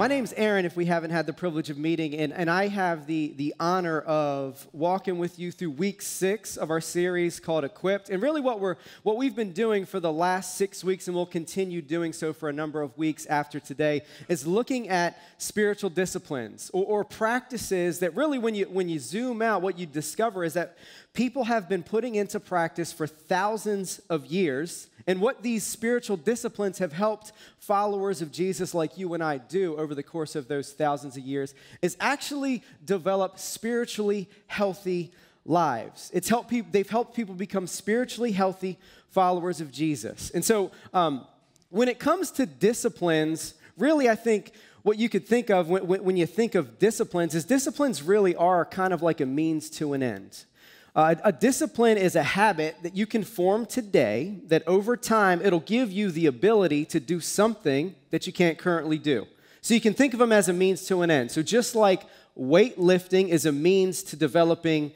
My name's Aaron, if we haven't had the privilege of meeting, and I have the honor of walking with you through week 6 of our series called Equipped. And really what we've been doing for the last 6 weeks, and we'll continue doing so for a number of weeks after today, is looking at spiritual disciplines or practices that really when you zoom out, what you discover is that people have been putting into practice for thousands of years. And what these spiritual disciplines have helped followers of Jesus like you and I do over the course of those thousands of years is actually develop spiritually healthy lives. They've helped people become spiritually healthy followers of Jesus. And so when it comes to disciplines, really I think what you could think of when you think of disciplines is disciplines really are kind of like a means to an end. A discipline is a habit that you can form today that over time it'll give you the ability to do something that you can't currently do. So you can think of them as a means to an end. So just like weightlifting is a means to developing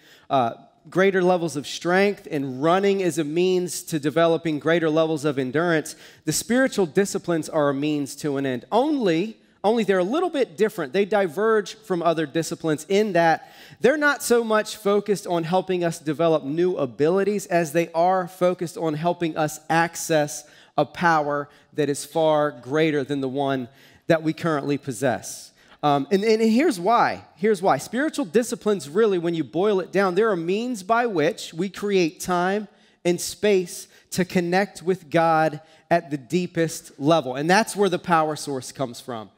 greater levels of strength and running is a means to developing greater levels of endurance, the spiritual disciplines are a means to an end. Only they're a little bit different. They diverge from other disciplines in that they're not so much focused on helping us develop new abilities as they are focused on helping us access a power that is far greater than the one that we currently possess. And here's why. Here's why. Spiritual disciplines really, when you boil it down, there are means by which we create time and space to connect with God at the deepest level. And that's where the power source comes from.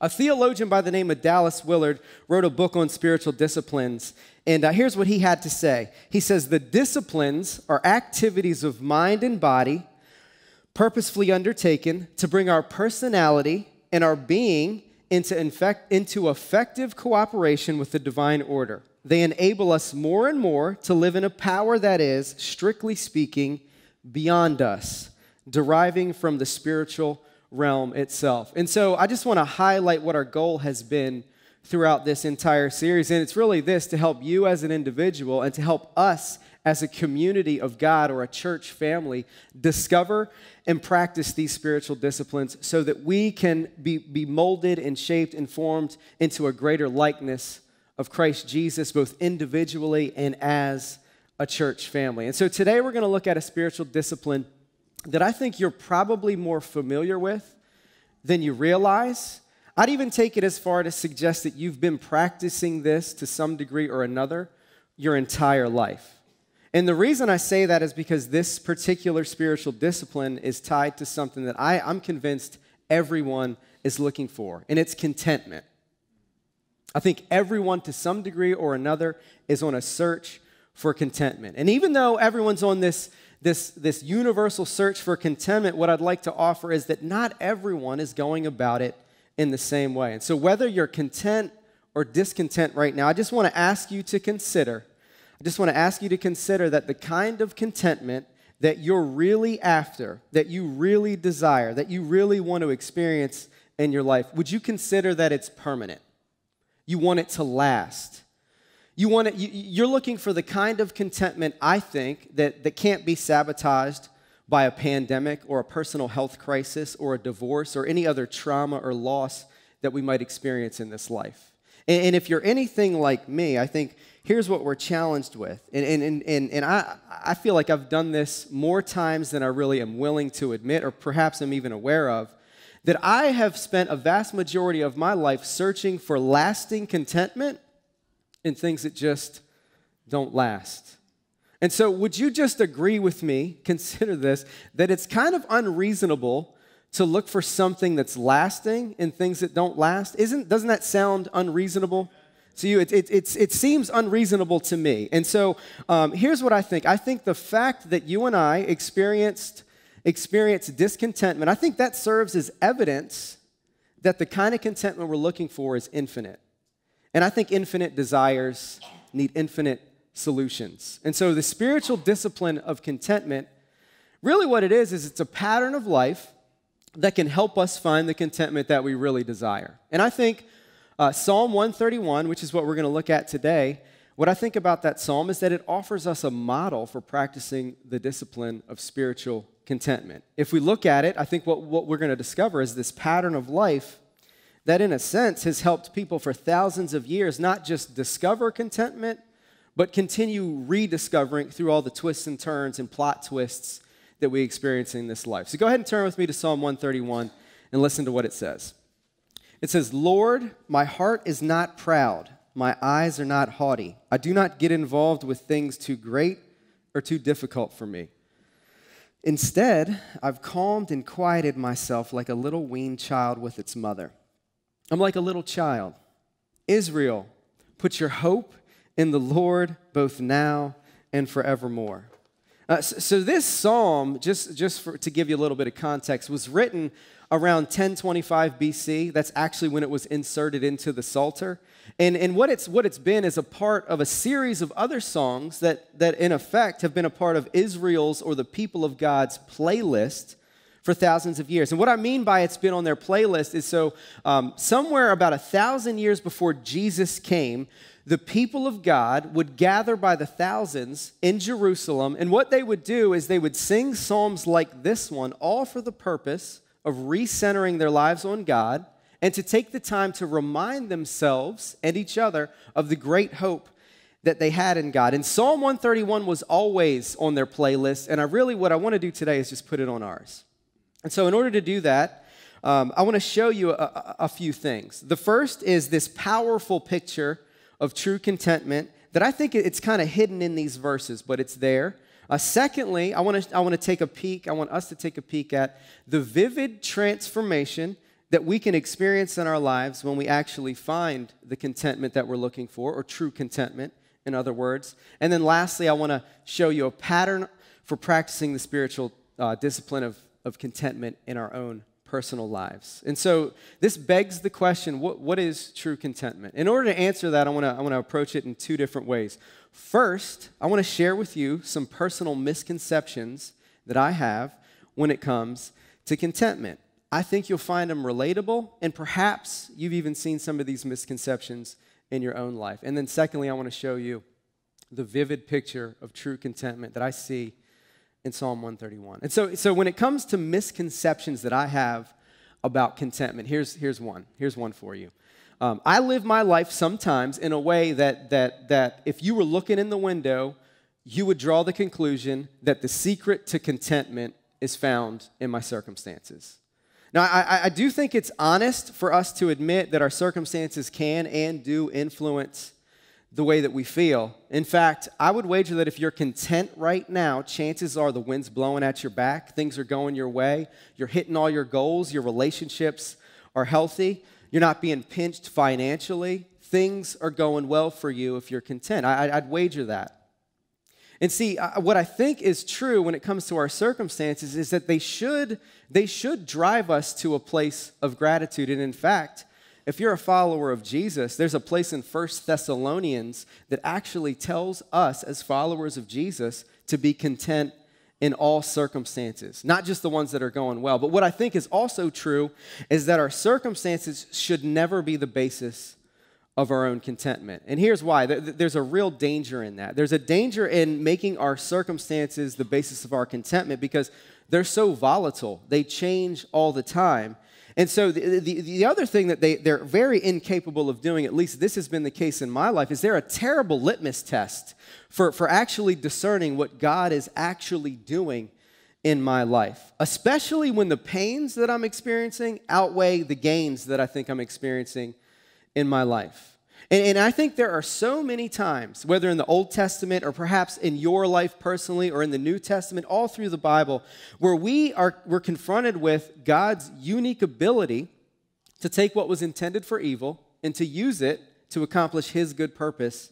A theologian by the name of Dallas Willard wrote a book on spiritual disciplines, and here's what he had to say. He says, the disciplines are activities of mind and body, purposefully undertaken to bring our personality and our being into effective cooperation with the divine order. They enable us more and more to live in a power that is, strictly speaking, beyond us, deriving from the spiritual realm itself. And so I just want to highlight what our goal has been throughout this entire series. And it's really this, to help you as an individual and to help us as a community of God or a church family discover and practice these spiritual disciplines so that we can be molded and shaped and formed into a greater likeness of Christ Jesus, both individually and as a church family. And so today we're going to look at a spiritual discipline that I think you're probably more familiar with than you realize. I'd even take it as far to suggest that you've been practicing this to some degree or another your entire life. And the reason I say that is because this particular spiritual discipline is tied to something that I'm convinced everyone is looking for, and it's contentment. I think everyone to some degree or another is on a search for contentment. And even though everyone's on this universal search for contentment, what I'd like to offer is that not everyone is going about it in the same way. And so whether you're content or discontent right now, I just want to ask you to consider that the kind of contentment that you're really after, that you really desire, that you really want to experience in your life, would you consider that it's permanent? You want it to last. You're looking for the kind of contentment, I think, that can't be sabotaged by a pandemic or a personal health crisis or a divorce or any other trauma or loss that we might experience in this life. And if you're anything like me, I think here's what we're challenged with. And I feel like I've done this more times than I really am willing to admit, or perhaps I'm even aware of, that I have spent a vast majority of my life searching for lasting contentment in things that just don't last. And so would you just agree with me, consider this, that it's kind of unreasonable to look for something that's lasting in things that don't last? Doesn't that sound unreasonable to you? It seems unreasonable to me. And so here's what I think. I think the fact that you and I experience discontentment, I think that serves as evidence that the kind of contentment we're looking for is infinite. And I think infinite desires need infinite solutions. And so the spiritual discipline of contentment, really what it is it's a pattern of life that can help us find the contentment that we really desire. And I think Psalm 131, which is what we're going to look at today, what I think about that psalm is that it offers us a model for practicing the discipline of spiritual contentment. If we look at it, I think what we're going to discover is this pattern of life that in a sense has helped people for thousands of years not just discover contentment, but continue rediscovering through all the twists and turns and plot twists that we experience in this life. So go ahead and turn with me to Psalm 131 and listen to what it says. It says, "Lord, my heart is not proud. My eyes are not haughty. I do not get involved with things too great or too difficult for me. Instead, I've calmed and quieted myself like a little weaned child with its mother. I'm like a little child. Israel, put your hope in the Lord both now and forevermore." So this psalm, to give you a little bit of context, was written around 1025 BC. That's actually when it was inserted into the Psalter. And what it's been is a part of a series of other songs that in effect have been a part of Israel's or the people of God's playlist for thousands of years. And what I mean by it's been on their playlist is somewhere about 1,000 years before Jesus came, the people of God would gather by the thousands in Jerusalem, and what they would do is they would sing psalms like this one, all for the purpose of recentering their lives on God and to take the time to remind themselves and each other of the great hope that they had in God. And Psalm 131 was always on their playlist, and what I want to do today is just put it on ours. And so in order to do that, I want to show you a few things. The first is this powerful picture of true contentment that I think it's kind of hidden in these verses, but it's there. Secondly, I want us to take a peek at the vivid transformation that we can experience in our lives when we actually find the contentment that we're looking for, or true contentment, in other words. And then lastly, I want to show you a pattern for practicing the spiritual discipline of contentment in our own personal lives. And so this begs the question, what is true contentment? In order to answer that, I want to approach it in two different ways. First, I want to share with you some personal misconceptions that I have when it comes to contentment. I think you'll find them relatable, and perhaps you've even seen some of these misconceptions in your own life. And then secondly, I want to show you the vivid picture of true contentment that I see in Psalm 131. And so when it comes to misconceptions that I have about contentment, here's one for you. I live my life sometimes in a way that if you were looking in the window, you would draw the conclusion that the secret to contentment is found in my circumstances. Now, I do think it's honest for us to admit that our circumstances can and do influence the way that we feel. In fact, I would wager that if you're content right now, chances are the wind's blowing at your back, things are going your way, you're hitting all your goals, your relationships are healthy, you're not being pinched financially, things are going well for you if you're content. I'd wager that. And see, what I think is true when it comes to our circumstances is that they should drive us to a place of gratitude. And in fact, if you're a follower of Jesus, there's a place in 1 Thessalonians that actually tells us as followers of Jesus to be content in all circumstances, not just the ones that are going well. But what I think is also true is that our circumstances should never be the basis of our own contentment. And here's why. There's a real danger in that. There's a danger in making our circumstances the basis of our contentment because they're so volatile. They change all the time. And so the other thing that they're very incapable of doing, at least this has been the case in my life, is they're a terrible litmus test for actually discerning what God is actually doing in my life, especially when the pains that I'm experiencing outweigh the gains that I think I'm experiencing in my life. And I think there are so many times, whether in the Old Testament or perhaps in your life personally or in the New Testament, all through the Bible, where we're confronted with God's unique ability to take what was intended for evil and to use it to accomplish His good purpose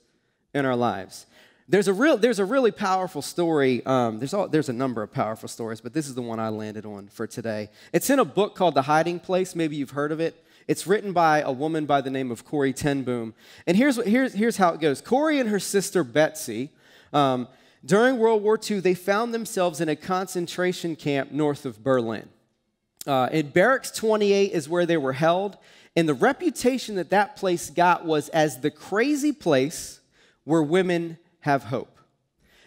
in our lives. There's a really powerful story. There's a number of powerful stories, but this is the one I landed on for today. It's in a book called The Hiding Place. Maybe you've heard of it. It's written by a woman by the name of Corrie ten Boom. And here's how it goes. Corrie and her sister Betsy, during World War II, they found themselves in a concentration camp north of Berlin. In Barracks 28 is where they were held, and the reputation that place got was as the crazy place where women have hope.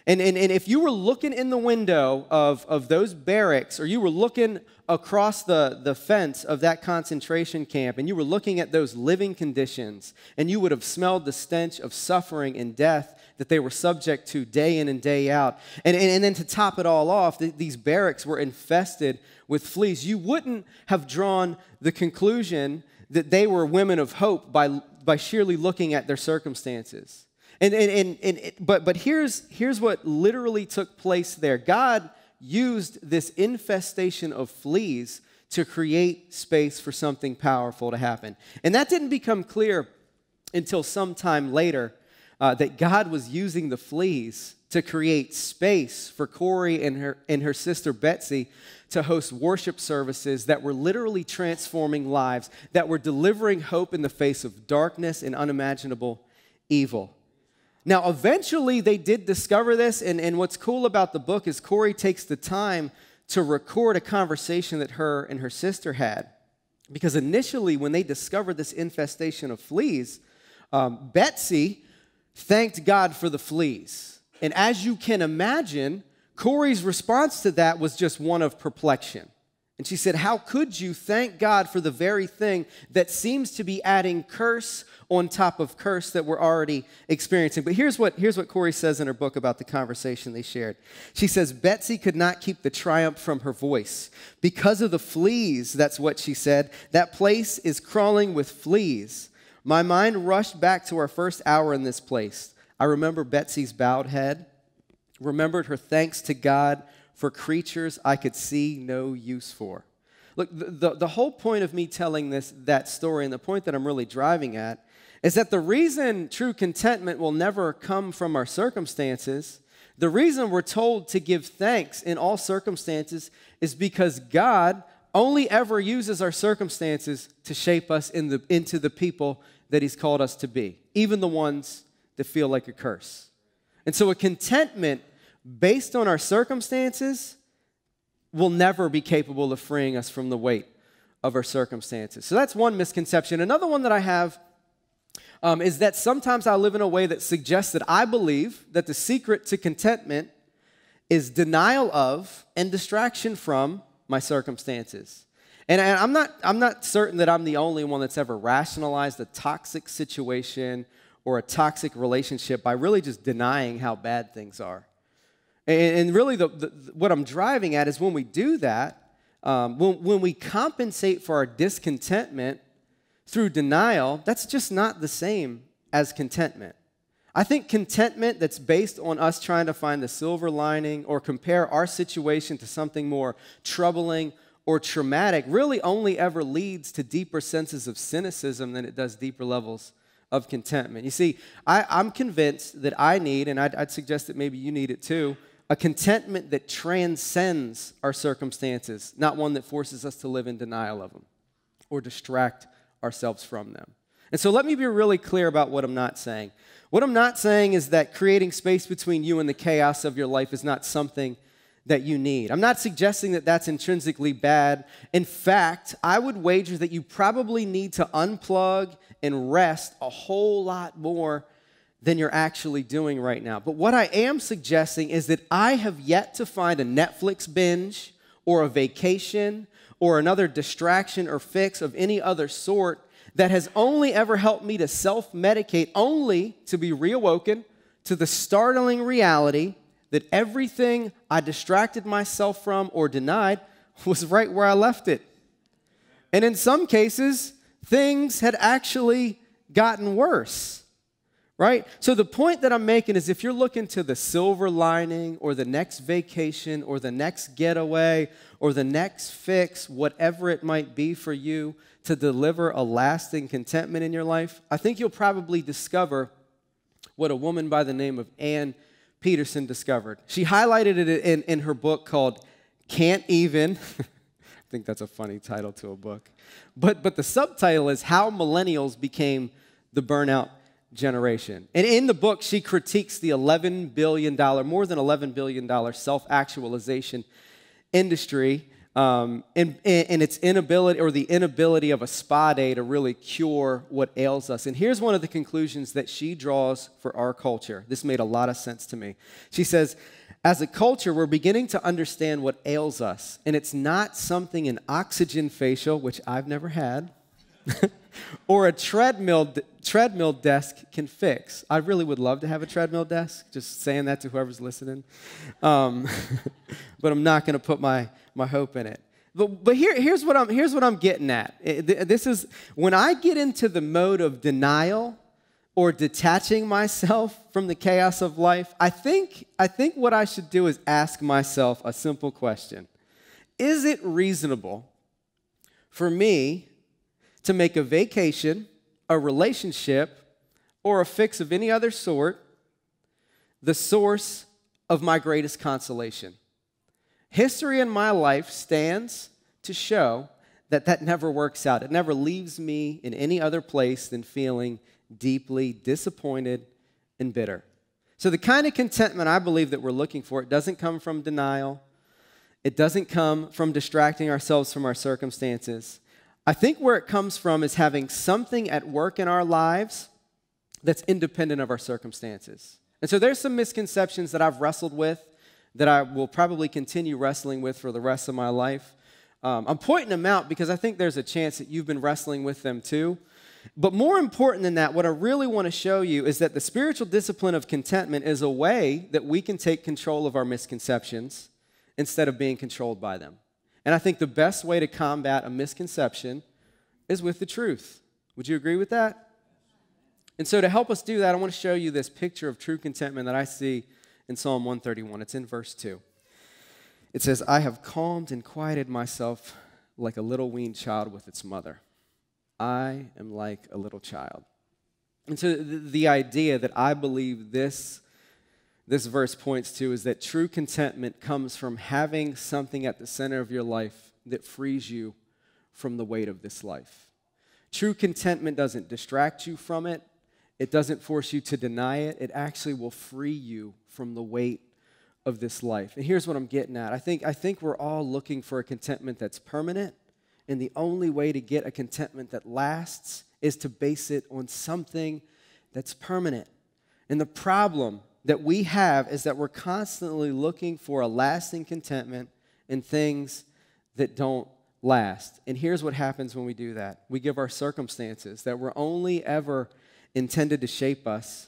And if you were looking in the window of those barracks, or you were looking across the fence of that concentration camp, and you were looking at those living conditions, and you would have smelled the stench of suffering and death that they were subject to day in and day out. And then to top it all off, these barracks were infested with fleas. You wouldn't have drawn the conclusion that they were women of hope by sheerly looking at their circumstances. But here's what literally took place there. God used this infestation of fleas to create space for something powerful to happen. And that didn't become clear until some time later, that God was using the fleas to create space for Corey and her sister Betsy to host worship services that were literally transforming lives, that were delivering hope in the face of darkness and unimaginable evil. Now, eventually, they did discover this, and what's cool about the book is Corey takes the time to record a conversation that her and her sister had. Because initially, when they discovered this infestation of fleas, Betsy thanked God for the fleas. And as you can imagine, Corey's response to that was just one of perplexion. And she said, how could you thank God for the very thing that seems to be adding curse on top of curse that we're already experiencing? But here's what Corey says in her book about the conversation they shared. She says, Betsy could not keep the triumph from her voice. Because of the fleas, that's what she said, that place is crawling with fleas. My mind rushed back to our first hour in this place. I remember Betsy's bowed head, remembered her thanks to God for creatures I could see no use for. Look, the whole point of me telling that story, and the point that I'm really driving at, is that the reason true contentment will never come from our circumstances, the reason we're told to give thanks in all circumstances, is because God only ever uses our circumstances to shape us into the people that He's called us to be, even the ones that feel like a curse. And so a contentment based on our circumstances will never be capable of freeing us from the weight of our circumstances. So that's one misconception. Another one that I have is that sometimes I live in a way that suggests that I believe that the secret to contentment is denial of and distraction from my circumstances. And I'm not certain that I'm the only one that's ever rationalized a toxic situation or a toxic relationship by really just denying how bad things are. And really, what I'm driving at is when we do that, when we compensate for our discontentment through denial, that's just not the same as contentment. I think contentment that's based on us trying to find the silver lining or compare our situation to something more troubling or traumatic really only ever leads to deeper senses of cynicism than it does deeper levels of contentment. You see, I'm convinced that I need, and I'd suggest that maybe you need it too, a contentment that transcends our circumstances, not one that forces us to live in denial of them or distract ourselves from them. And so let me be really clear about what I'm not saying. What I'm not saying is that creating space between you and the chaos of your life is not something that you need. I'm not suggesting that that's intrinsically bad. In fact, I would wager that you probably need to unplug and rest a whole lot more than you're actually doing right now. But what I am suggesting is that I have yet to find a Netflix binge or a vacation or another distraction or fix of any other sort that has only ever helped me to self-medicate, only to be reawoken to the startling reality that everything I distracted myself from or denied was right where I left it. And in some cases, things had actually gotten worse. Right? So the point that I'm making is if you're looking to the silver lining or the next vacation or the next getaway or the next fix, whatever it might be for you to deliver a lasting contentment in your life, I think you'll probably discover what a woman by the name of Ann Peterson discovered. She highlighted it in her book called Can't Even. I think that's a funny title to a book. But the subtitle is How Millennials Became the Burnout Generation. And in the book, she critiques the more than $11 billion self-actualization industry and its inability, or the inability of a spa day to really cure what ails us. And here's one of the conclusions that she draws for our culture. This made a lot of sense to me. She says, as a culture, we're beginning to understand what ails us, and it's not something an oxygen facial, which I've never had, or a treadmill desk can fix. I really would love to have a treadmill desk, just saying that to whoever's listening. But I'm not going to put my hope in it. But here's what I'm getting at. This is when I get into the mode of denial or detaching myself from the chaos of life, I think what I should do is ask myself a simple question. Is it reasonable for me to make a vacation, a relationship, or a fix of any other sort the source of my greatest consolation? History in my life stands to show that never works out. It never leaves me in any other place than feeling deeply disappointed and bitter. So the kind of contentment I believe that we're looking for, it doesn't come from denial. It doesn't come from distracting ourselves from our circumstances. I think where it comes from is having something at work in our lives that's independent of our circumstances. And so there's some misconceptions that I've wrestled with that I will probably continue wrestling with for the rest of my life. I'm pointing them out because I think there's a chance that you've been wrestling with them too. But more important than that, what I really want to show you is that the spiritual discipline of contentment is a way that we can take control of our misconceptions instead of being controlled by them. And I think the best way to combat a misconception is with the truth. Would you agree with that? And so to help us do that, I want to show you this picture of true contentment that I see in Psalm 131. It's in verse 2. It says, I have calmed and quieted myself like a little weaned child with its mother. I am like a little child. And so the idea that I believe this verse points to is that true contentment comes from having something at the center of your life that frees you from the weight of this life. True contentment doesn't distract you from it. It doesn't force you to deny it. It actually will free you from the weight of this life. And here's what I'm getting at. I think we're all looking for a contentment that's permanent, and the only way to get a contentment that lasts is to base it on something that's permanent. And the problem that we have is that we're constantly looking for a lasting contentment in things that don't last. And here's what happens when we do that. We give our circumstances that were only ever intended to shape us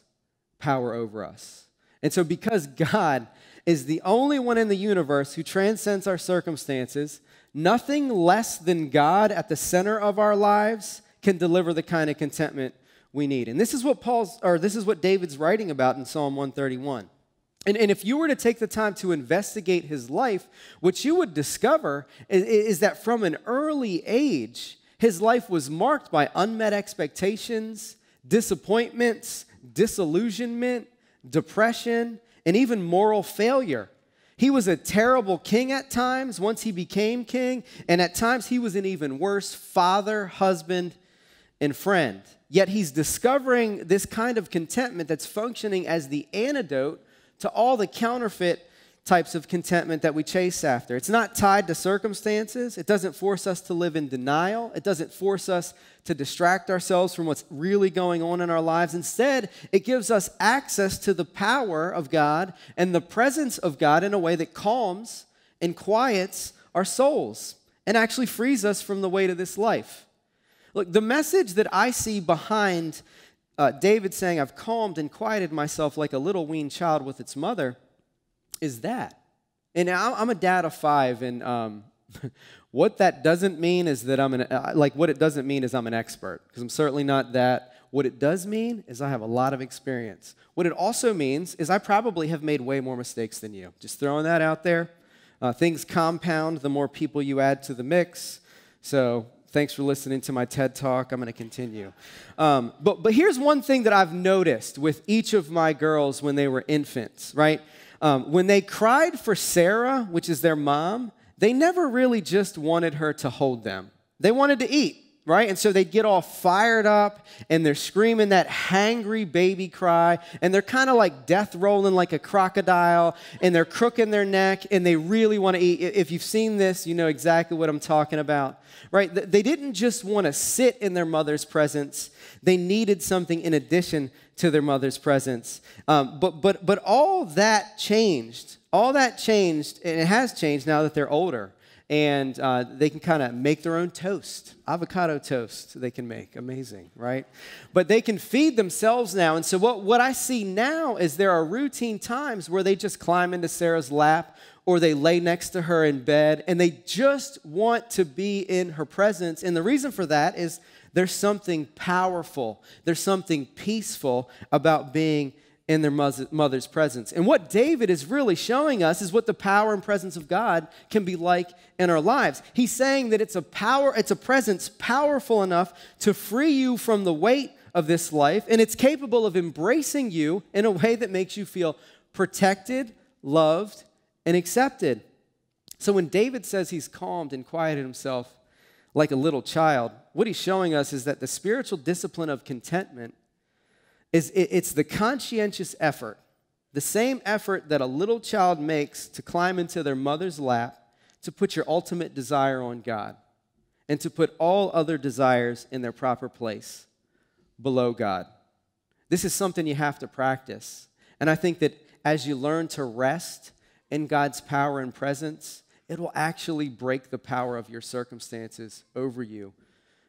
power over us. And so because God is the only one in the universe who transcends our circumstances, nothing less than God at the center of our lives can deliver the kind of contentment we need. And this is what David's writing about in Psalm 131. And if you were to take the time to investigate his life, what you would discover is that from an early age, his life was marked by unmet expectations, disappointments, disillusionment, depression, and even moral failure. He was a terrible king at times once he became king, and at times he was an even worse father, husband, and friend. Yet he's discovering this kind of contentment that's functioning as the antidote to all the counterfeit types of contentment that we chase after. It's not tied to circumstances. It doesn't force us to live in denial. It doesn't force us to distract ourselves from what's really going on in our lives. Instead, it gives us access to the power of God and the presence of God in a way that calms and quiets our souls and actually frees us from the weight of this life. Look, the message that I see behind David saying, I've calmed and quieted myself like a little weaned child with its mother, is that. And I'm a dad of 5, and what that doesn't mean is that what it doesn't mean is I'm an expert, because I'm certainly not that. What it does mean is I have a lot of experience. What it also means is I probably have made way more mistakes than you. Just throwing that out there. Things compound the more people you add to the mix. So thanks for listening to my TED Talk. I'm going to continue. But here's one thing that I've noticed with each of my girls when they were infants, right? When they cried for Sarah, which is their mom, they never really just wanted her to hold them. They wanted to eat. right? And so they get all fired up, and they're screaming that hangry baby cry, and they're kind of like death rolling like a crocodile, and they're crooking their neck, and they really want to eat. If you've seen this, you know exactly what I'm talking about, right? They didn't just want to sit in their mother's presence. They needed something in addition to their mother's presence. But all that changed. All that changed, and it has changed now that they're older. And they can kind of make their own toast. Avocado toast they can make. Amazing, right? But they can feed themselves now. And so what I see now is there are routine times where they just climb into Sarah's lap or they lay next to her in bed, and they just want to be in her presence. And the reason for that is there's something powerful. There's something peaceful about being in their mother's presence. And what David is really showing us is what the power and presence of God can be like in our lives. He's saying that it's a presence powerful enough to free you from the weight of this life, and it's capable of embracing you in a way that makes you feel protected, loved, and accepted. So when David says he's calmed and quieted himself like a little child, what he's showing us is that the spiritual discipline of contentment it's the conscientious effort, the same effort that a little child makes to climb into their mother's lap, to put your ultimate desire on God, and to put all other desires in their proper place below God. This is something you have to practice. And I think that as you learn to rest in God's power and presence, it will actually break the power of your circumstances over you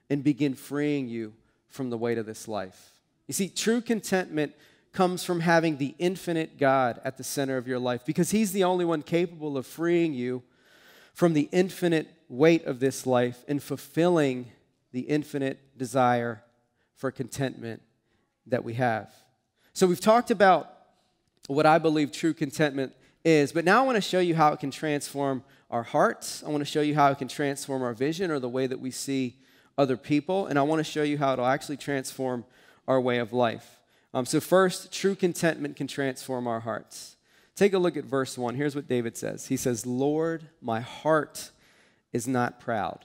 and begin freeing you from the weight of this life. You see, true contentment comes from having the infinite God at the center of your life, because he's the only one capable of freeing you from the infinite weight of this life and fulfilling the infinite desire for contentment that we have. So we've talked about what I believe true contentment is, but now I want to show you how it can transform our hearts. I want to show you how it can transform our vision or the way that we see other people, and I want to show you how it'll actually transform our way of life. So first, true contentment can transform our hearts. Take a look at verse 1. Here's what David says. He says, "Lord, my heart is not proud."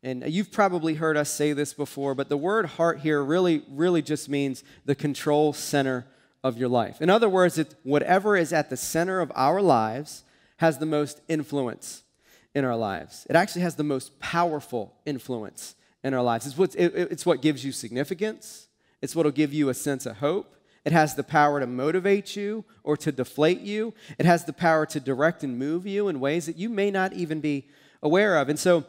And you've probably heard us say this before, but the word heart here really just means the control center of your life. In other words, whatever is at the center of our lives has the most influence in our lives. It actually has the most powerful influence in our lives. It's what gives you significance. It's what will give you a sense of hope. It has the power to motivate you or to deflate you. It has the power to direct and move you in ways that you may not even be aware of. And so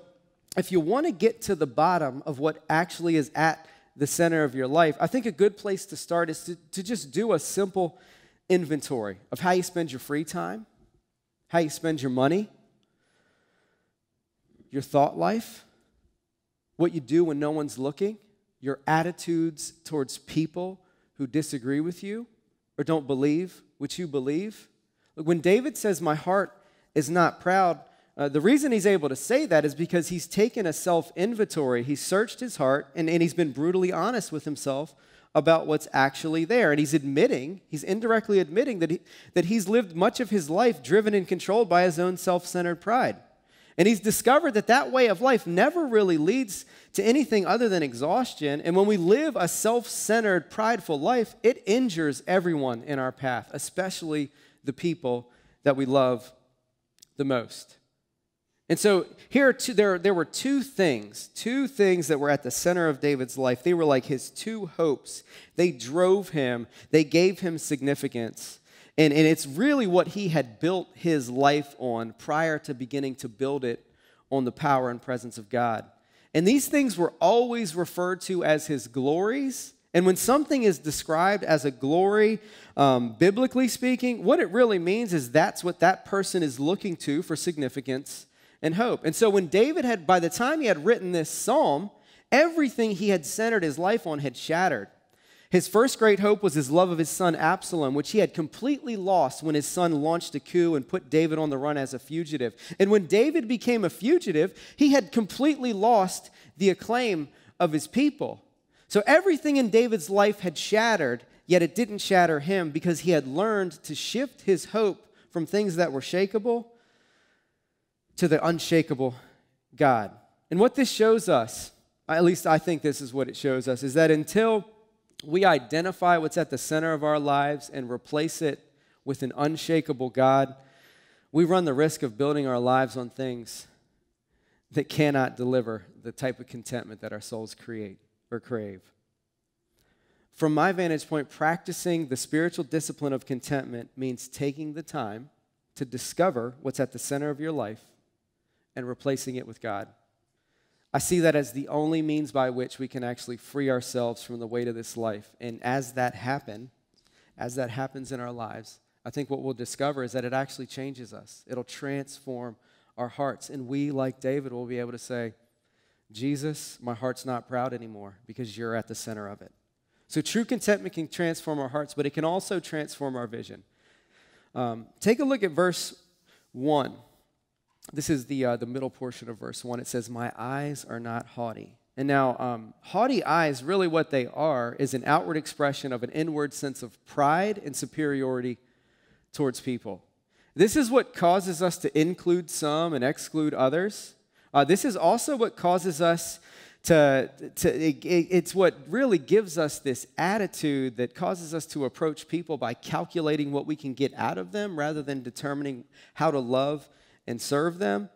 if you want to get to the bottom of what actually is at the center of your life, I think a good place to start is to just do a simple inventory of how you spend your free time, how you spend your money, your thought life, what you do when no one's looking, your attitudes towards people who disagree with you or don't believe what you believe. When David says, "My heart is not proud," the reason he's able to say that is because he's taken a self-inventory. He's searched his heart, and he's been brutally honest with himself about what's actually there. And he's indirectly admitting that he's lived much of his life driven and controlled by his own self-centered pride. And he's discovered that way of life never really leads to anything other than exhaustion. And when we live a self-centered, prideful life, it injures everyone in our path, especially the people that we love the most. And so here there were two things that were at the center of David's life. They were like his two hopes. They drove him. They gave him significance. And it's really what he had built his life on prior to beginning to build it on the power and presence of God. And these things were always referred to as his glories. And when something is described as a glory, biblically speaking, what it really means is that's what that person is looking to for significance and hope. And so when David by the time he had written this psalm, everything he had centered his life on had shattered. His first great hope was his love of his son Absalom, which he had completely lost when his son launched a coup and put David on the run as a fugitive. And when David became a fugitive, he had completely lost the acclaim of his people. So everything in David's life had shattered, yet it didn't shatter him because he had learned to shift his hope from things that were shakeable to the unshakable God. And what this shows us at least I think this is what it shows us, is that until we identify what's at the center of our lives and replace it with an unshakable God, we run the risk of building our lives on things that cannot deliver the type of contentment that our souls create or crave. From my vantage point, practicing the spiritual discipline of contentment means taking the time to discover what's at the center of your life and replacing it with God. I see that as the only means by which we can actually free ourselves from the weight of this life. And as that happens in our lives, I think what we'll discover is that it actually changes us. It'll transform our hearts. And we, like David, will be able to say, Jesus, my heart's not proud anymore because you're at the center of it. So true contentment can transform our hearts, but it can also transform our vision. Take a look at verse 1. This is the middle portion of verse 1. It says, my eyes are not haughty. And now, haughty eyes, really what they are is an outward expression of an inward sense of pride and superiority towards people. This is what causes us to include some and exclude others. This is also what causes us it's what really gives us this attitude that causes us to approach people by calculating what we can get out of them rather than determining how to love and serve them.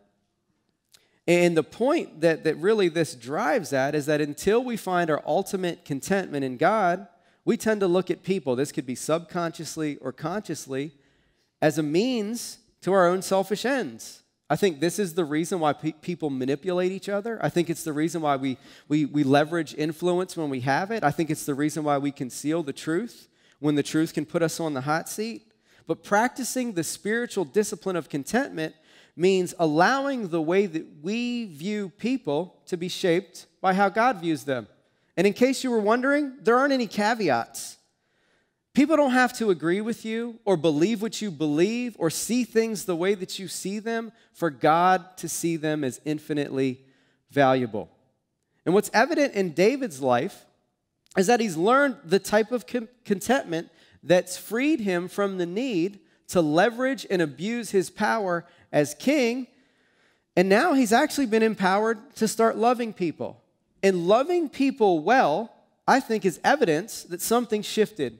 And the point that really this drives at is that until we find our ultimate contentment in God, we tend to look at people, this could be subconsciously or consciously, as a means to our own selfish ends. I think this is the reason why people manipulate each other. I think it's the reason why we leverage influence when we have it. I think it's the reason why we conceal the truth when the truth can put us on the hot seat. But practicing the spiritual discipline of contentment means allowing the way that we view people to be shaped by how God views them. And in case you were wondering, there aren't any caveats. People don't have to agree with you or believe what you believe or see things the way that you see them for God to see them as infinitely valuable. And what's evident in David's life is that he's learned the type of contentment that's freed him from the need to leverage and abuse his power as king. And now he's actually been empowered to start loving people. And loving people well, I think, is evidence that something shifted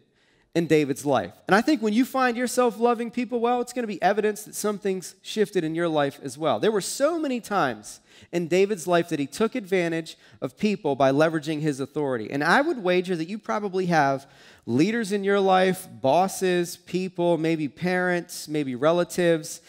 in David's life. And I think when you find yourself loving people well, it's going to be evidence that something's shifted in your life as well. There were so many times in David's life that he took advantage of people by leveraging his authority. And I would wager that you probably have leaders in your life, bosses, people, maybe parents, maybe relatives,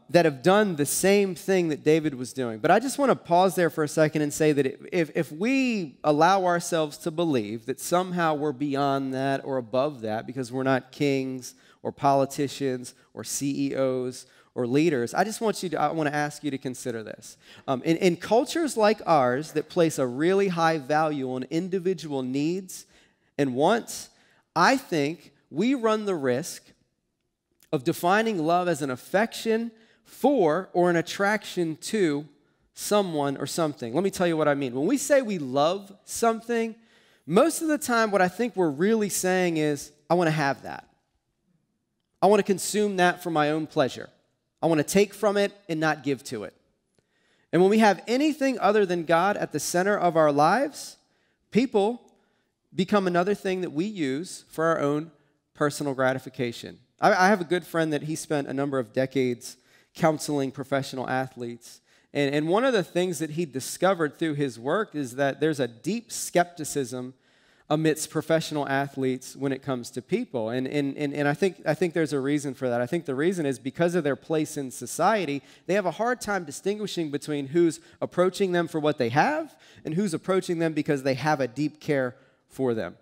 that have done the same thing that David was doing. But I just want to pause there for a second and say that if we allow ourselves to believe that somehow we're beyond that or above that because we're not kings or politicians or CEOs or leaders, I want to ask you to consider this. In cultures like ours that place a really high value on individual needs and wants, I think we run the risk of defining love as an affection for or an attraction to someone or something. Let me tell you what I mean. When we say we love something, most of the time what I think we're really saying is, I want to have that. I want to consume that for my own pleasure. I want to take from it and not give to it. And when we have anything other than God at the center of our lives, people become another thing that we use for our own personal gratification. I have a good friend that he spent a number of decades counseling professional athletes. And one of the things that he discovered through his work is that there's a deep skepticism amidst professional athletes when it comes to people. And I think there's a reason for that. I think the reason is because of their place in society, they have a hard time distinguishing between who's approaching them for what they have and who's approaching them because they have a deep care for them.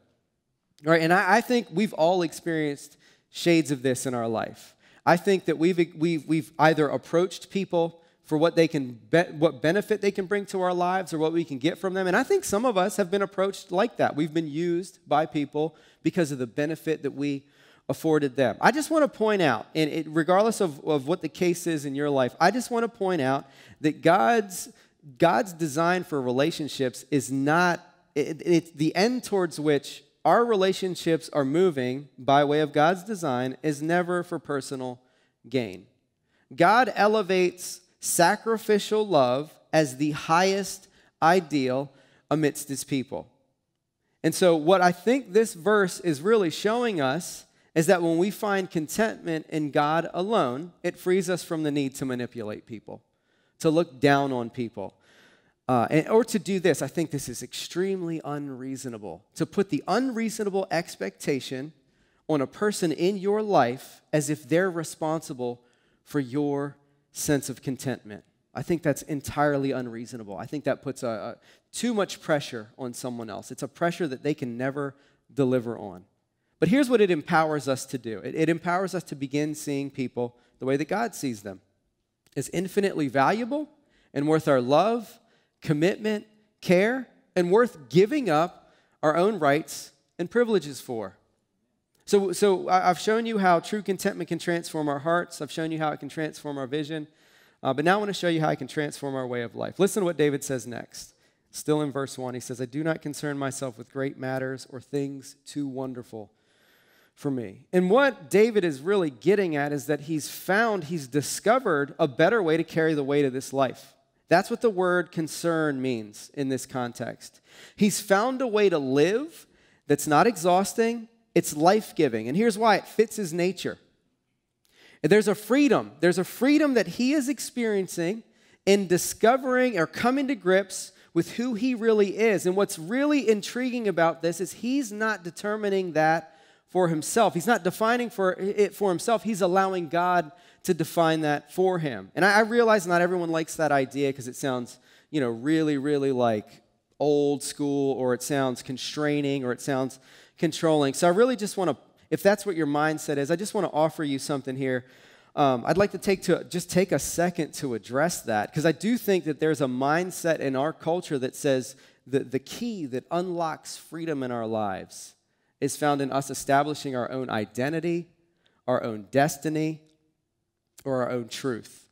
All right, and I think we've all experienced shades of this in our life. I think that we've either approached people for what what benefit they can bring to our lives or what we can get from them. And I think some of us have been approached like that. We've been used by people because of the benefit that we afforded them. I just want to point out, and regardless of what the case is in your life, I just want to point out that God's design for relationships is not, it's the end towards which our relationships are moving by way of God's design is never for personal gain. God elevates sacrificial love as the highest ideal amidst his people. And so what I think this verse is really showing us is that when we find contentment in God alone, it frees us from the need to manipulate people, to look down on people, or to do this. I think this is extremely unreasonable, to put the unreasonable expectation on a person in your life as if they're responsible for your sense of contentment. I think that's entirely unreasonable. I think that puts too much pressure on someone else. It's a pressure that they can never deliver on. But here's what it empowers us to do. It empowers us to begin seeing people the way that God sees them, as infinitely valuable and worth our love, commitment, care, and worth giving up our own rights and privileges for. So I've shown you how true contentment can transform our hearts. I've shown you how it can transform our vision. But now I want to show you how it can transform our way of life. Listen to what David says next. Still in verse 1, he says, I do not concern myself with great matters or things too wonderful for me. And what David is really getting at is that he's discovered a better way to carry the weight of this life. That's what the word concern means in this context. He's found a way to live that's not exhausting, it's life-giving. And here's why: it fits his nature. There's a freedom that he is experiencing in discovering or coming to grips with who he really is. And what's really intriguing about this is he's not determining that for himself. He's not defining it for himself. He's allowing God to define that for him. And I realize not everyone likes that idea because it sounds, really, really like old school, or it sounds constraining, or it sounds controlling. So I really just want to, if that's what your mindset is, I just want to offer you something here. I'd like to take a second to address that, because I do think that there's a mindset in our culture that says that the key that unlocks freedom in our lives is found in us establishing our own identity, our own destiny, or our own truth.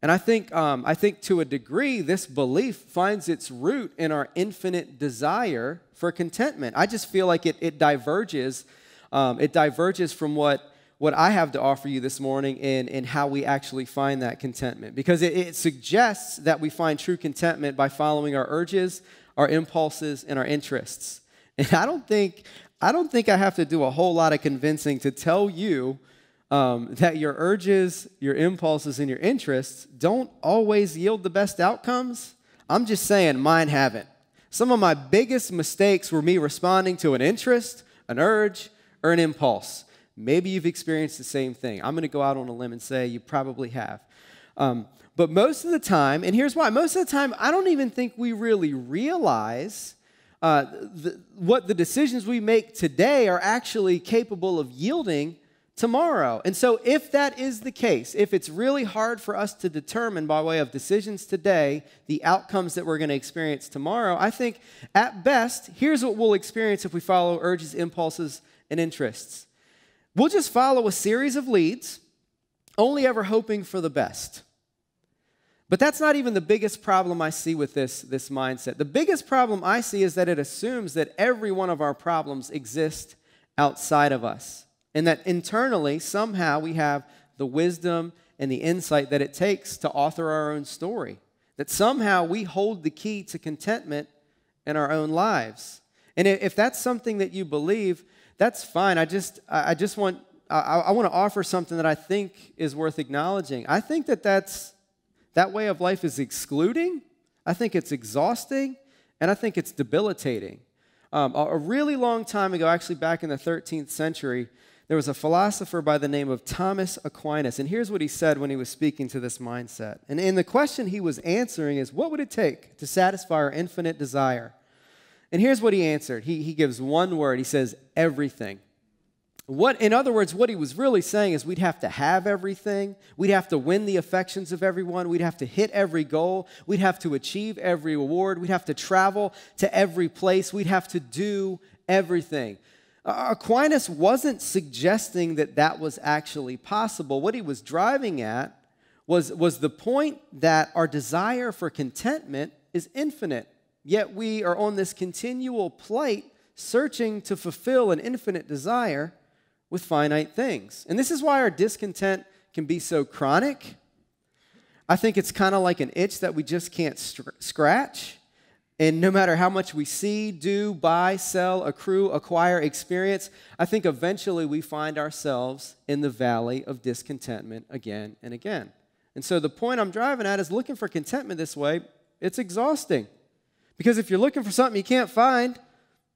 And I think to a degree, this belief finds its root in our infinite desire for contentment. I just feel like it diverges. It diverges from what I have to offer you this morning in how we actually find that contentment. Because it suggests that we find true contentment by following our urges, our impulses, and our interests. And I don't think I have to do a whole lot of convincing to tell you that your urges, your impulses, and your interests don't always yield the best outcomes. I'm just saying mine haven't. Some of my biggest mistakes were me responding to an interest, an urge, or an impulse. Maybe you've experienced the same thing. I'm going to go out on a limb and say you probably have. But most of the time, and here's why, most of the time I don't even think we really realize what the decisions we make today are actually capable of yielding tomorrow. And so if that is the case, if it's really hard for us to determine by way of decisions today the outcomes that we're going to experience tomorrow, I think at best, here's what we'll experience if we follow urges, impulses, and interests. We'll just follow a series of leads, only ever hoping for the best. But that's not even the biggest problem I see with this mindset. The biggest problem I see is that it assumes that every one of our problems exist outside of us, and that internally, somehow, we have the wisdom and the insight that it takes to author our own story, that somehow we hold the key to contentment in our own lives. And if that's something that you believe, that's fine. I want to offer something that I think is worth acknowledging. I think that way of life is excluding. I think it's exhausting, and I think it's debilitating. A really long time ago, actually back in the 13th century, there was a philosopher by the name of Thomas Aquinas, and here's what he said when he was speaking to this mindset. And the question he was answering is, what would it take to satisfy our infinite desire? And here's what he answered. He gives one word. He says, everything. In other words, what he was really saying is we'd have to have everything. We'd have to win the affections of everyone. We'd have to hit every goal. We'd have to achieve every award. We'd have to travel to every place. We'd have to do everything. Aquinas wasn't suggesting that was actually possible. What he was driving at was the point that our desire for contentment is infinite. Yet we are on this continual plight searching to fulfill an infinite desire with finite things. And this is why our discontent can be so chronic. I think it's kind of like an itch that we just can't scratch. And no matter how much we see, do, buy, sell, accrue, acquire, experience, I think eventually we find ourselves in the valley of discontentment again and again. And so the point I'm driving at is looking for contentment this way, it's exhausting. Because if you're looking for something you can't find,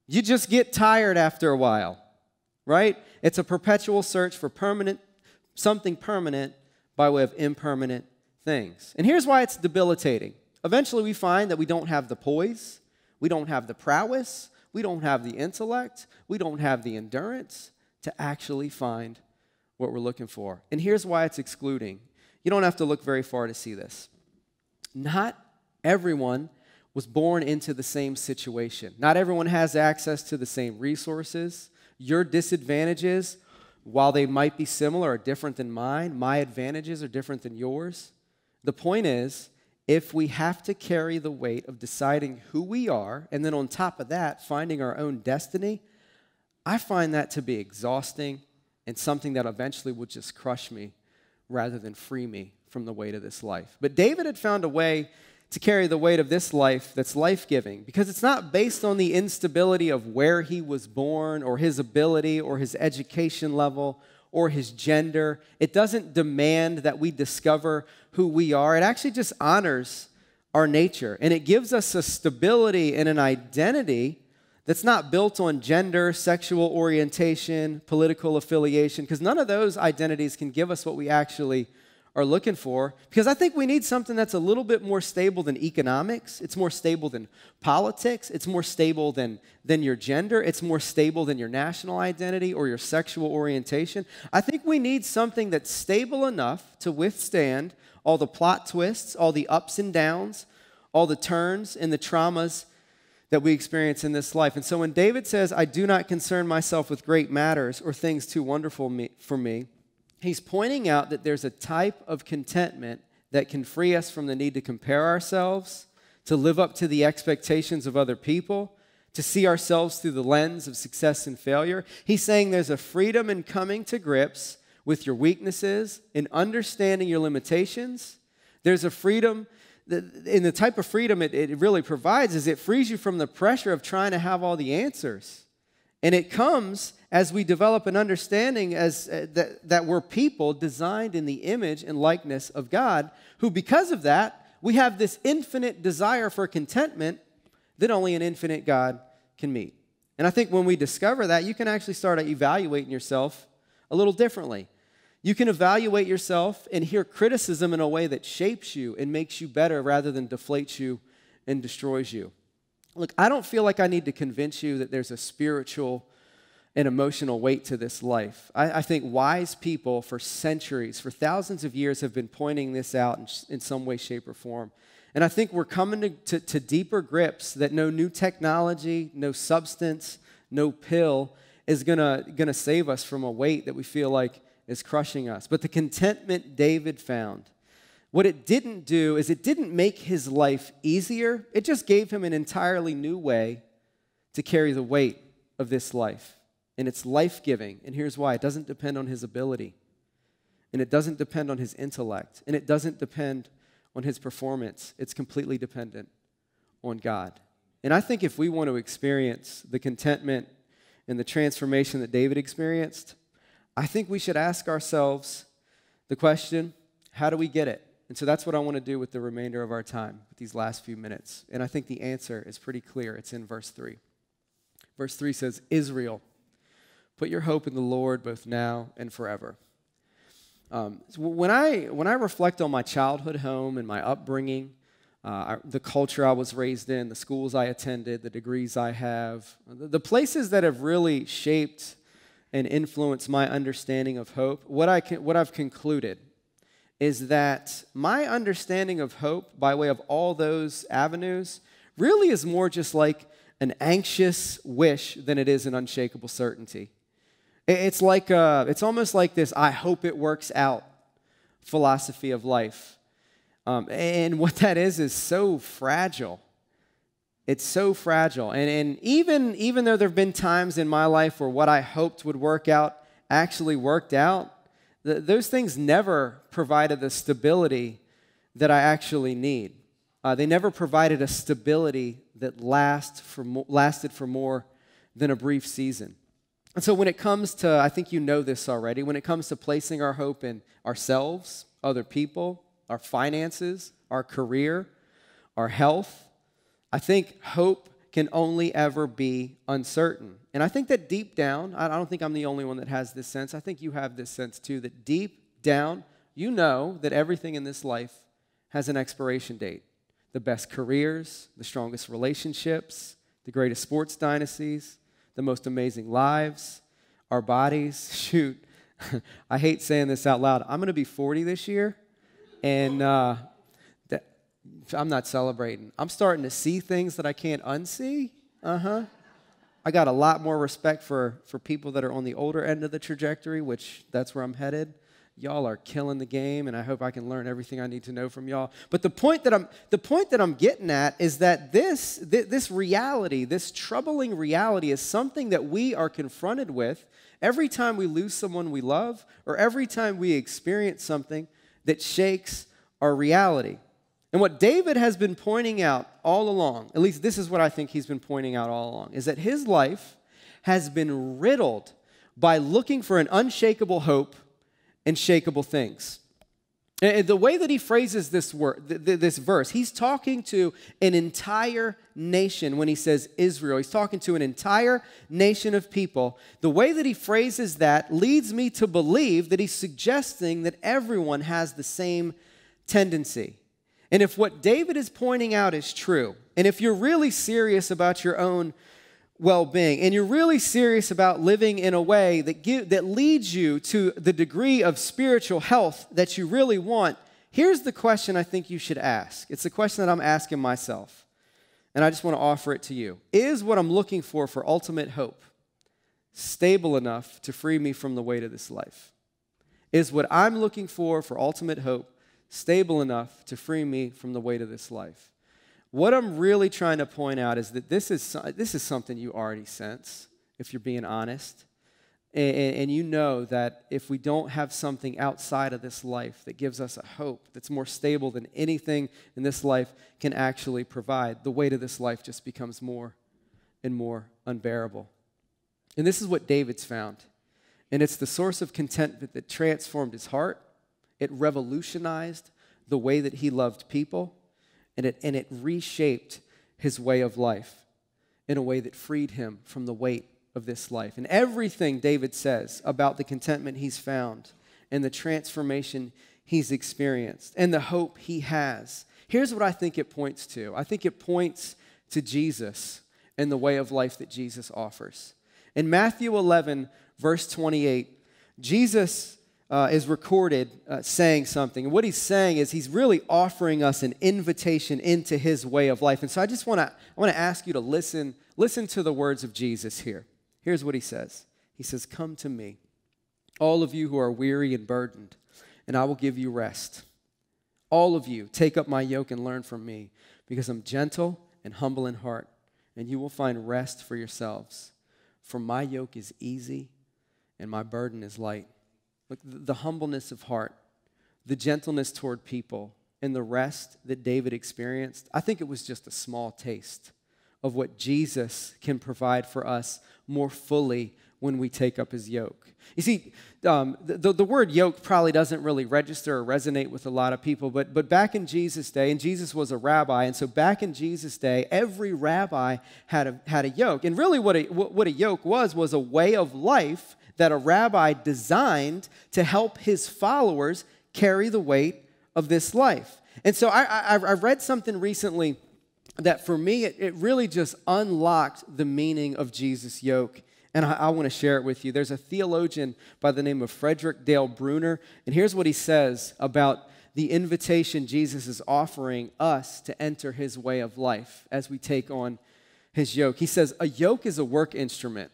you just get tired after a while, right? It's a perpetual search for something permanent by way of impermanent things. And here's why it's debilitating. Eventually we find that we don't have the poise, we don't have the prowess, we don't have the intellect, we don't have the endurance to actually find what we're looking for. And here's why it's excluding. You don't have to look very far to see this. Not everyone was born into the same situation. Not everyone has access to the same resources. Your disadvantages, while they might be similar, are different than mine. My advantages are different than yours. The point is, if we have to carry the weight of deciding who we are, and then on top of that, finding our own destiny, I find that to be exhausting and something that eventually will just crush me rather than free me from the weight of this life. But David had found a way to carry the weight of this life that's life-giving, because it's not based on the instability of where he was born or his ability or his education level or his gender. It doesn't demand that we discover who we are. It actually just honors our nature, and it gives us a stability and an identity that's not built on gender, sexual orientation, political affiliation, because none of those identities can give us what we actually are looking for, because I think we need something that's a little bit more stable than economics. It's more stable than politics. It's more stable than your gender. It's more stable than your national identity or your sexual orientation. I think we need something that's stable enough to withstand all the plot twists, all the ups and downs, all the turns and the traumas that we experience in this life. And so when David says, I do not concern myself with great matters or things too wonderful for me, he's pointing out that there's a type of contentment that can free us from the need to compare ourselves, to live up to the expectations of other people, to see ourselves through the lens of success and failure. He's saying there's a freedom in coming to grips with your weaknesses, in understanding your limitations. There's a freedom, and the type of freedom it really provides is it frees you from the pressure of trying to have all the answers. And it comes as we develop an understanding that we're people designed in the image and likeness of God, who because of that, we have this infinite desire for contentment that only an infinite God can meet. And I think when we discover that, you can actually start evaluating yourself a little differently. You can evaluate yourself and hear criticism in a way that shapes you and makes you better rather than deflates you and destroys you. Look, I don't feel like I need to convince you that there's a spiritual and emotional weight to this life. I think wise people for centuries, for thousands of years, have been pointing this out in some way, shape, or form. And I think we're coming to deeper grips that no new technology, no substance, no pill is gonna save us from a weight that we feel like is crushing us. But the contentment David found, what it didn't do is it didn't make his life easier. It just gave him an entirely new way to carry the weight of this life. And it's life-giving. And here's why. It doesn't depend on his ability. And it doesn't depend on his intellect. And it doesn't depend on his performance. It's completely dependent on God. And I think if we want to experience the contentment and the transformation that David experienced, I think we should ask ourselves the question, how do we get it? And so that's what I want to do with the remainder of our time, with these last few minutes. And I think the answer is pretty clear. It's in verse 3. Verse 3 says, Israel, put your hope in the Lord both now and forever. When I reflect on my childhood home and my upbringing, the culture I was raised in, the schools I attended, the degrees I have, the places that have really shaped and influenced my understanding of hope, what I've concluded is that my understanding of hope by way of all those avenues really is more just like an anxious wish than it is an unshakable certainty. It's almost like this I hope it works out philosophy of life. And what that is so fragile. It's so fragile. And even though there have been times in my life where what I hoped would work out actually worked out, those things never provided the stability that I actually need. They never provided a stability that lasted for more than a brief season. And so when it comes to, I think you know this already, when it comes to placing our hope in ourselves, other people, our finances, our career, our health, I think hope can only ever be uncertain. And I think that deep down, I don't think I'm the only one that has this sense. I think you have this sense too, that deep down, you know that everything in this life has an expiration date. The best careers, the strongest relationships, the greatest sports dynasties, the most amazing lives, our bodies. Shoot, I hate saying this out loud. I'm going to be 40 this year, and I'm not celebrating. I'm starting to see things that I can't unsee. I got a lot more respect for people that are on the older end of the trajectory, which that's where I'm headed. Y'all are killing the game, and I hope I can learn everything I need to know from y'all. But the point that I'm getting at is that this reality, this troubling reality, is something that we are confronted with every time we lose someone we love, or every time we experience something that shakes our reality. And what David has been pointing out all along, at least this is what I think he's been pointing out all along, is that his life has been riddled by looking for an unshakable hope in shakeable things. And the way that he phrases this verse, he's talking to an entire nation when he says Israel. He's talking to an entire nation of people. The way that he phrases that leads me to believe that he's suggesting that everyone has the same tendency. And if what David is pointing out is true, and if you're really serious about your own well-being, and you're really serious about living in a way that leads you to the degree of spiritual health that you really want, here's the question I think you should ask. It's the question that I'm asking myself, and I just want to offer it to you. Is what I'm looking for ultimate hope stable enough to free me from the weight of this life? Is what I'm looking for ultimate hope stable enough to free me from the weight of this life? What I'm really trying to point out is that this is something you already sense, if you're being honest. And you know that if we don't have something outside of this life that gives us a hope that's more stable than anything in this life can actually provide, the weight of this life just becomes more and more unbearable. And this is what David's found. And it's the source of contentment that transformed his heart. It revolutionized the way that he loved people. And it reshaped his way of life in a way that freed him from the weight of this life. And everything David says about the contentment he's found and the transformation he's experienced and the hope he has, here's what I think it points to. I think it points to Jesus and the way of life that Jesus offers. In Matthew 11, verse 28, Jesus is recorded saying something. And what he's saying is he's really offering us an invitation into his way of life. And so I want to ask you to listen to the words of Jesus here. Here's what he says. He says, "Come to me, all of you who are weary and burdened, and I will give you rest. All of you, take up my yoke and learn from me, because I'm gentle and humble in heart, and you will find rest for yourselves. For my yoke is easy and my burden is light." Look, the humbleness of heart, the gentleness toward people, and the rest that David experienced, I think it was just a small taste of what Jesus can provide for us more fully when we take up his yoke. You see, the word yoke probably doesn't really register or resonate with a lot of people, but back in Jesus' day, and Jesus was a rabbi, and so back in Jesus' day, every rabbi had a yoke. And really what a yoke was a way of life that a rabbi designed to help his followers carry the weight of this life. And so I read something recently that for me, it really just unlocked the meaning of Jesus' yoke. And I want to share it with you. There's a theologian by the name of Frederick Dale Bruner, and here's what he says about the invitation Jesus is offering us to enter his way of life as we take on his yoke. He says, "A yoke is a work instrument.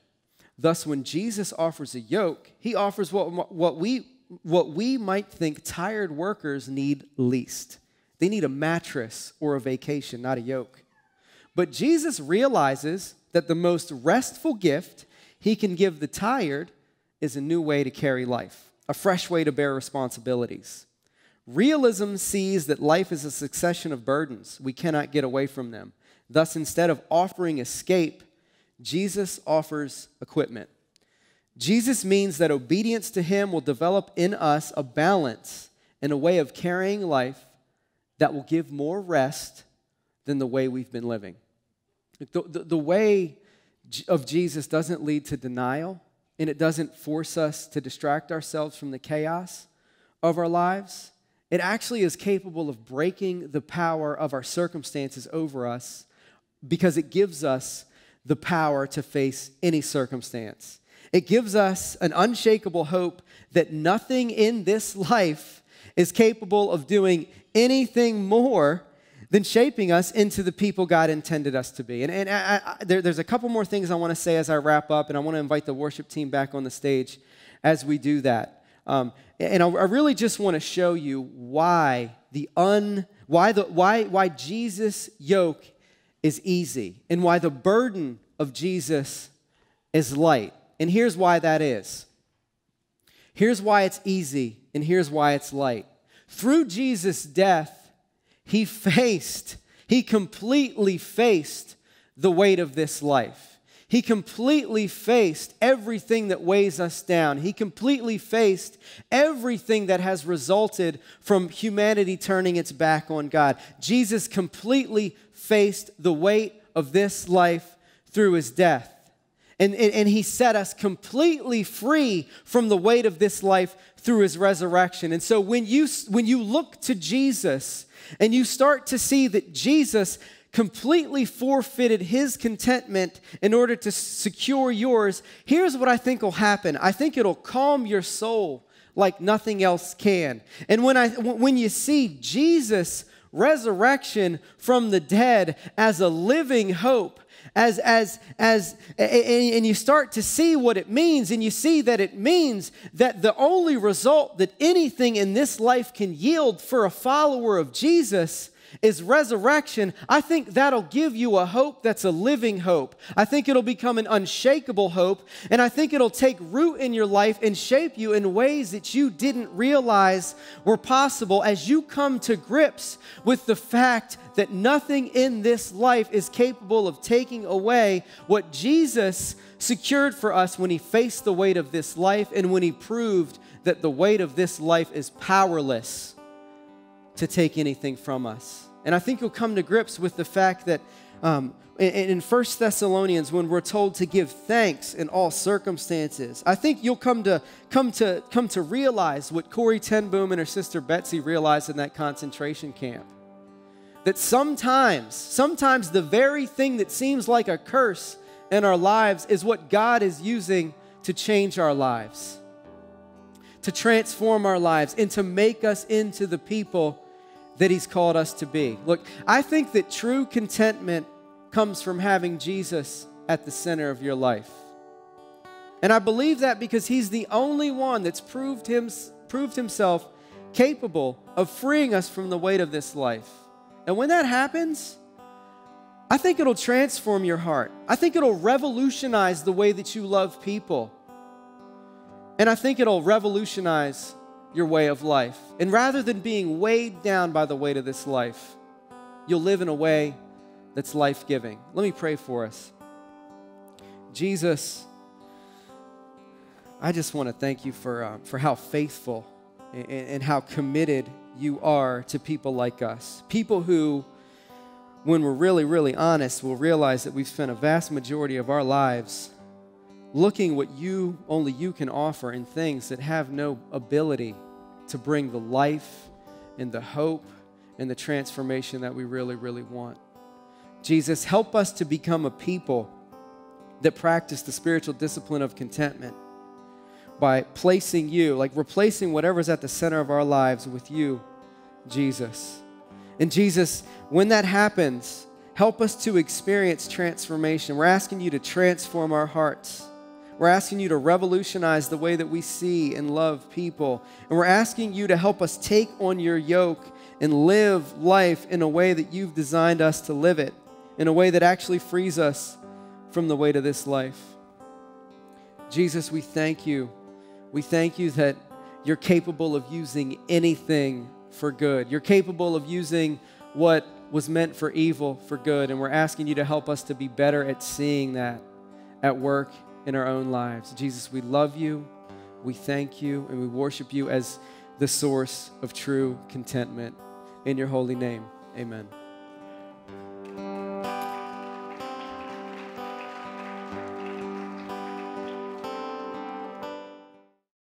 Thus, when Jesus offers a yoke, he offers what we might think tired workers need least. They need a mattress or a vacation, not a yoke. But Jesus realizes that the most restful gift he can give the tired is a new way to carry life, a fresh way to bear responsibilities. Realism sees that life is a succession of burdens. We cannot get away from them. Thus, instead of offering escape, Jesus offers equipment. Jesus means that obedience to him will develop in us a balance and a way of carrying life that will give more rest than the way we've been living. The way of Jesus doesn't lead to denial, and it doesn't force us to distract ourselves from the chaos of our lives. It actually is capable of breaking the power of our circumstances over us because it gives us the power to face any circumstance. It gives us an unshakable hope that nothing in this life is capable of doing anything more than shaping us into the people God intended us to be. There's a couple more things I want to say as I wrap up, and I want to invite the worship team back on the stage as we do that. I really just want to show you why Jesus' yoke is easy and why the burden of Jesus is light. And here's why that is. Here's why it's easy, and here's why it's light. Through Jesus' death, he completely faced the weight of this life. He completely faced everything that weighs us down. He completely faced everything that has resulted from humanity turning its back on God. Jesus completely faced the weight of this life through his death. And he set us completely free from the weight of this life through his resurrection. And so when you look to Jesus and you start to see that Jesus completely forfeited his contentment in order to secure yours, here's what I think will happen. I think it'll calm your soul like nothing else can. And when you see Jesus' resurrection from the dead as a living hope, and you start to see what it means, and you see that it means that the only result that anything in this life can yield for a follower of Jesus is resurrection. I think that'll give you a hope that's a living hope. I think it'll become an unshakable hope, and I think it'll take root in your life and shape you in ways that you didn't realize were possible as you come to grips with the fact that nothing in this life is capable of taking away what Jesus secured for us when he faced the weight of this life and when he proved that the weight of this life is powerless to take anything from us. And I think you'll come to grips with the fact that in 1 Thessalonians, when we're told to give thanks in all circumstances, I think you'll come to realize what Corrie ten Boom and her sister Betsy realized in that concentration camp. That sometimes the very thing that seems like a curse in our lives is what God is using to change our lives, to transform our lives, and to make us into the people that he's called us to be. Look, I think that true contentment comes from having Jesus at the center of your life. And I believe that because he's the only one that's proved himself capable of freeing us from the weight of this life. And when that happens, I think it'll transform your heart. I think it'll revolutionize the way that you love people. And I think it'll revolutionize your way of life. And rather than being weighed down by the weight of this life, you'll live in a way that's life-giving. Let me pray for us. Jesus, I just want to thank you for how faithful and how committed you are to people like us. People who, when we're really, really honest, will realize that we've spent a vast majority of our lives looking what only you can offer in things that have no ability to bring the life and the hope and the transformation that we really, really want. Jesus, help us to become a people that practice the spiritual discipline of contentment by placing you, like replacing whatever's at the center of our lives with you, Jesus. And Jesus, when that happens, help us to experience transformation. We're asking you to transform our hearts. We're asking you to revolutionize the way that we see and love people. And we're asking you to help us take on your yoke and live life in a way that you've designed us to live it, in a way that actually frees us from the weight of this life. Jesus, we thank you. We thank you that you're capable of using anything for good. You're capable of using what was meant for evil, for good. And we're asking you to help us to be better at seeing that at work in our own lives. Jesus, we love you, we thank you, and we worship you as the source of true contentment. In your holy name, amen.